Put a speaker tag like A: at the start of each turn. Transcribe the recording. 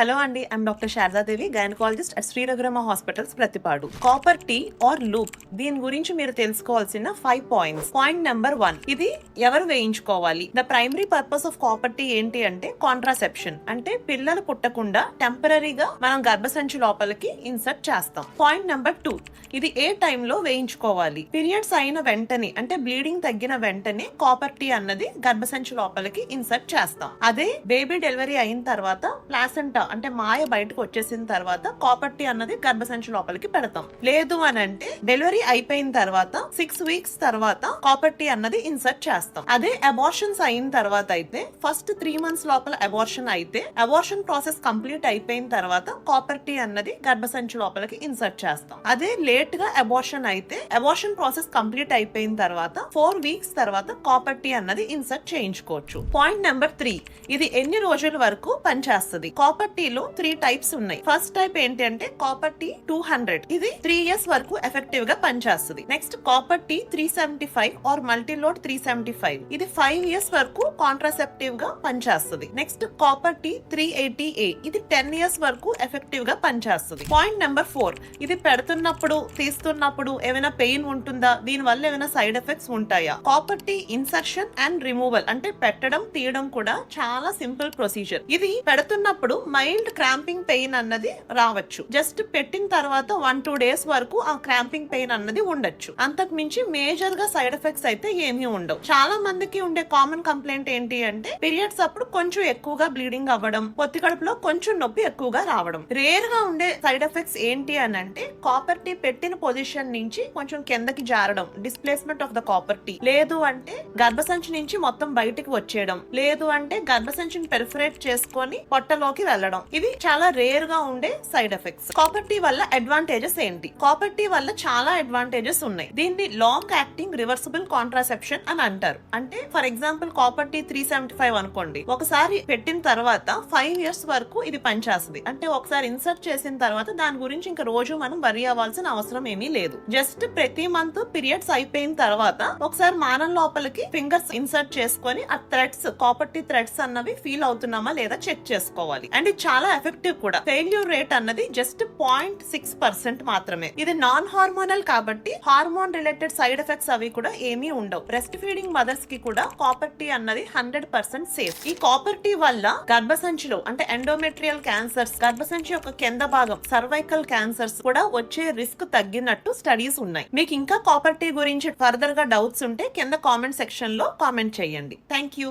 A: Hello అండి, I'm doctor Sharadadevi, gynaecologist at Sri Raghurama hospitals, Prathipadu. Copper T or loop, దీని గురించి మీరు తెలుసుకోవాల్సిన 5 పాయింట్స్. పాయింట్ నెంబర్ 1, ఇది ఎవరు వేయించుకోవాలి? The primary purpose of copper tea ఏంటి అంటే కాంట్రాసెప్షన్, అంటే పిల్లలు పుట్టకుండా టెంపరీగా మనం గర్భసంచి లోపలికి ఇన్సర్ట్ చేస్తాం. పాయింట్ నెంబర్ 2, ఇది ఏ టైంలో వేయించుకోవాలి? పీరియడ్స్ అయిన వెంటనే, అంటే బ్లీడింగ్ తగ్గిన వెంటనే కాపర్ టీ అన్నది గర్భసంచి లోపలికి ఇన్సర్ట్ చేస్తాం. అదే బేబీ డెలివరీ అయిన తర్వాత ప్లాసెంటా అంటే మాయ బయటకు వచ్చేసిన తర్వాత కాపర్ టీ అన్నది గర్భసంచి లోపలికి పెడతాం. లేదు అని అంటే డెలివరీ అయిపోయిన తర్వాత 6 వీక్స్ తర్వాత కాపర్ టీ అన్నది ఇన్సర్ట్ చేస్తాం. అదే అబార్షన్స్ అయిన తర్వాత అయితే ఫస్ట్ 3 మంత్స్ లోపల అబార్షన్ అయితే అబార్షన్ ప్రాసెస్ కంప్లీట్ అయిపోయిన తర్వాత కాపర్ టీ అన్నది గర్భసంచి లోపలికి ఇన్సర్ట్ చేస్తాం. అదే లేట్ గా అబార్షన్ అయితే అబార్షన్ ప్రాసెస్ కంప్లీట్ అయిపోయిన తర్వాత 4 వీక్స్ తర్వాత కాపర్ టీ అన్నది ఇన్సర్ట్ చేయించుకోవచ్చు. పాయింట్ నెంబర్ 3, ఇది ఎన్ని రోజుల వరకు పనిచేస్తుంది? కాపర్ టీలో 3 టైప్స్ ఉన్నాయి. ఫస్ట్ టైప్ ఏంటి అంటే కాపర్ టీ 200, ఇది 3 ఇయర్స్ వరకు ఎఫెక్టివ్ గా పనిచేస్తుంది. నెక్స్ట్ కాపర్ టీ 375 ఆర్ మల్టీలోడ్ 375, ఇది 5 ఇయర్స్ వరకు కాంట్రాసెప్టివ్ గా పనిచేస్తుంది. నెక్స్ట్ కాపర్ టీ 380A, ఇది 10 ఇయర్స్ వరకు ఎఫెక్టివ్ గా పనిచేస్తుంది. పాయింట్ నెంబర్ 4, ఇది పెడుతున్నప్పుడు తీస్తున్నప్పుడు ఏమైనా పెయిన్ ఉంటుందా? దీని వల్ల ఏమైనా సైడ్ ఎఫెక్ట్స్ ఉంటాయా? Copper tea insertion and removal, అంటే పెట్టడం తీయడం కూడా చాలా సింపుల్ ప్రొసీజర్. ఇది పెడుతున్నప్పుడు మైల్డ్ క్రాంపింగ్ పెయిన్ అన్నది రావచ్చు. జస్ట్ పెట్టిన తర్వాత 1-2 డేస్ వరకు ఆ క్రాంపింగ్ పెయిన్ అన్నది ఉండొచ్చు. అంతకు మించి మేజర్ గా సైడ్ ఎఫెక్ట్స్ అయితే ఏమీ ఉండవు. చాలా మందికి ఉండే కామన్ కంప్లైంట్ ఏంటి అంటే పీరియడ్స్ అప్పుడు కొంచెం ఎక్కువగా బ్లీడింగ్ అవ్వడం, పొత్తి కడుపులో కొంచెం నొప్పి ఎక్కువగా రావడం. రేర్ గా ఉండే సైడ్ ఎఫెక్ట్స్ ఏంటి అని అంటే కాపర్ టీ పెట్టిన పొజిషన్ నుంచి కొంచెం కిందకి జారడం, displacement of the copper T, లేదు అంటే గర్భసంచి నుంచి మొత్తం బయటికి వచ్చేయడం, లేదు అంటే గర్భసంచిని పెరిఫరేట్ చేసుకొని పొట్టలోకి వెళ్ళడం. ఇవి చాలా రేర్ గా ఉండే సైడ్ ఎఫెక్ట్స్. కాపర్ టీ వల్ల అడ్వాంటేజెస్ ఏంటి? కాపర్ టీ వల్ల చాలా అడ్వాంటేజెస్ ఉన్నాయి. దీన్ని లాంగ్ యాక్టింగ్ రివర్సిబుల్ కాంట్రాసెప్షన్ అని అంటారు. అంటే ఫర్ ఎగ్జాంపుల్ కాపర్ టీ 375 అనుకోండి, ఒకసారి పెట్టిన తర్వాత 5 ఇయర్స్ వరకు ఇది పనిచేస్తుంది. అంటే ఒకసారి ఇన్సర్ట్ చేసిన తర్వాత దాని గురించి ఇంకా రోజు మనం వరి అవ్వాల్సిన అవసరం ఏమీ లేదు. జస్ట్ ప్రతి మంత్ పీరియడ్స్ అయిపోయిన తర్వాత ఒకసారి మానం లోపలికి ఫింగర్స్ ఇన్సర్ట్ చేసుకొని ఆ థ్రెడ్స్, కాపర్ టీ థ్రెడ్స్ అన్నవి ఫీల్ అవుతున్నామా లేదా చెక్ చేసుకోవాలి. అండ్ ఇది చాలా ఎఫెక్టివ్ కూడా. ఫెయిల్యూర్ రేట్ అన్నది జస్ట్ 0.6% మాత్రమే. ఇది నాన్ హార్మోనల్ కాబట్టి హార్మోన్ రిలేటెడ్ సైడ్ ఎఫెక్ట్స్ అవి కూడా ఏమీ ఉండవు. బ్రెస్ట్ ఫీడింగ్ మదర్స్ కి కూడా కాపర్ టీ అన్నది 100% సేఫ్. ఈ కాపర్ టీ వల్ల గర్భసంచిలో అంటే ఎండోమెట్రియల్ క్యాన్సర్స్, గర్భసంచి యొక్క కింద భాగం సర్వైకల్ క్యాన్సర్స్ కూడా వచ్చే రిస్క్ తగ్గినట్టు స్టడీస్ ఉన్నాయి. మీకు ఇంకా కాపర్ టీ గురించి ఫర్దర్ గా డౌట్స్ ఉంటే కింద కామెంట్ సెక్షన్ లో కామెంట్ చేయండి. Thank you.